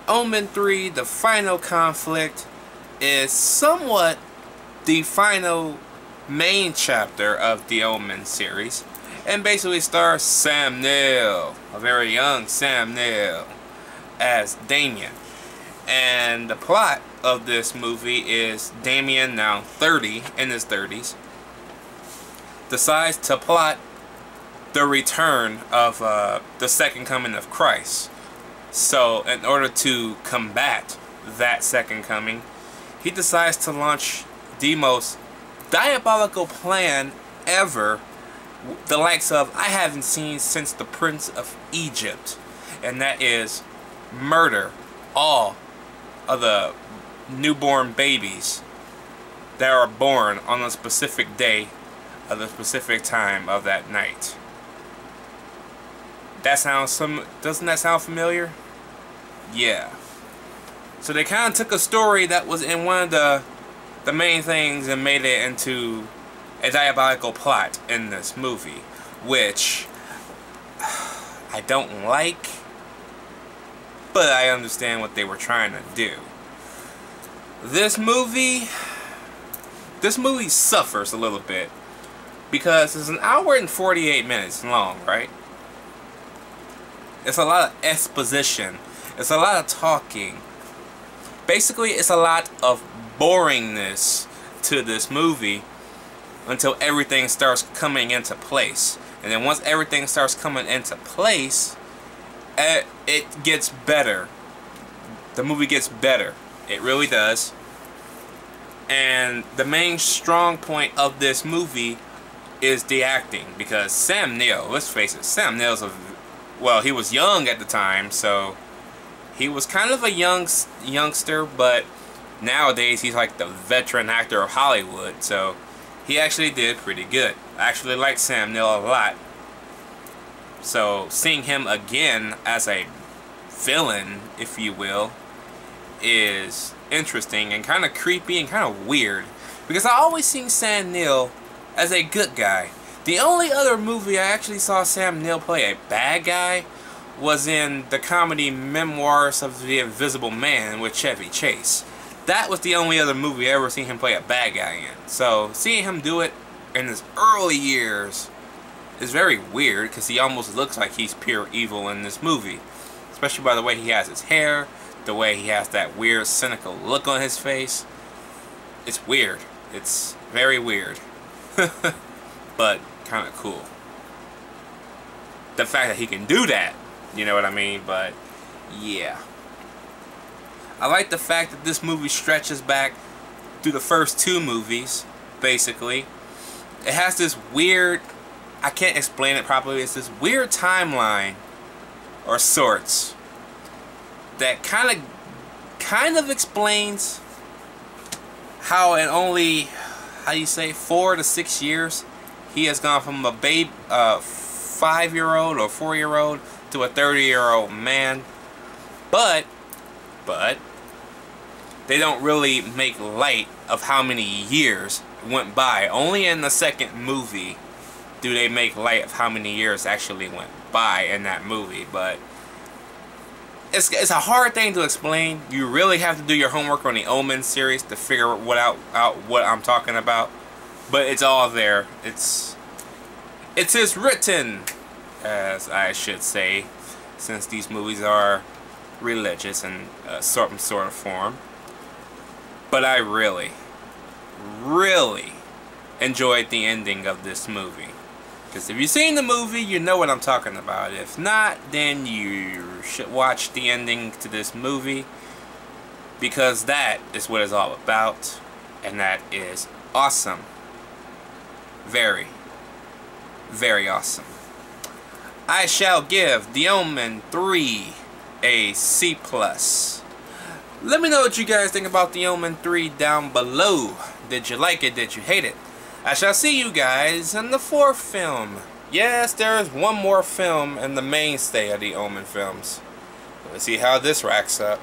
Omen 3, the final conflict, is somewhat the final main chapter of the Omen series, and basically stars Sam Neill, a very young Sam Neill, as Damien. And the plot of this movie is Damien, now 30, in his 30s, decides to plot the return of the second coming of Christ. So in order to combat that second coming, he decides to launch the most diabolical plan ever, the likes of I haven't seen since the Prince of Egypt, and that is murder all of the newborn babies that are born on a specific day of the specific time of that night. Doesn't that sound familiar? Yeah. So they kind of took a story that was in one of the main things and made it into a diabolical plot in this movie, which I don't like, but I understand what they were trying to do. This movie suffers a little bit because it's an hour and 48 minutes long, right? It's a lot of exposition. It's a lot of talking. Basically, it's a lot of boringness to this movie until everything starts coming into place. And then once everything starts coming into place, it gets better. The movie gets better. It really does. And the main strong point of this movie is the acting. Because Sam Neill, let's face it, Sam Neill's well, he was young at the time, so he was kind of a youngster, but nowadays he's like the veteran actor of Hollywood, so he actually did pretty good. I actually like Sam Neill a lot. So seeing him again as a villain, if you will, is interesting and kind of creepy and kind of weird, because I always seen Sam Neill as a good guy. The only other movie I actually saw Sam Neill play a bad guy was in the comedy Memoirs of the Invisible Man with Chevy Chase. That was the only other movie I ever seen him play a bad guy in. So seeing him do it in his early years is very weird, because he almost looks like he's pure evil in this movie. Especially by the way he has his hair, the way he has that weird cynical look on his face. It's weird. It's very weird. But kind of cool. The fact that he can do that, you know what I mean? But yeah, I like the fact that this movie stretches back through the first two movies, basically. It has this weird, I can't explain it properly, it's this weird timeline or sorts that kind of explains how in only, how you say, 4 to 6 years he has gone from a 5-year-old or 4-year-old to a 30-year-old man. But they don't really make light of how many years went by. Only in the second movie do they make light of how many years actually went by in that movie. But it's a hard thing to explain. You really have to do your homework on the Omen series to figure out what I'm talking about. But it's all there. It is written, as I should say, since these movies are religious in some sort of form. But I really enjoyed the ending of this movie. Because if you've seen the movie, you know what I'm talking about. If not, then you should watch the ending to this movie, because that is what it's all about, and that is awesome. Very, very awesome. I shall give The Omen 3 a C+. Let me know what you guys think about The Omen 3 down below. Did you like it? Did you hate it? I shall see you guys in the 4th film. Yes, there is one more film in the mainstay of the Omen films. Let's see how this racks up.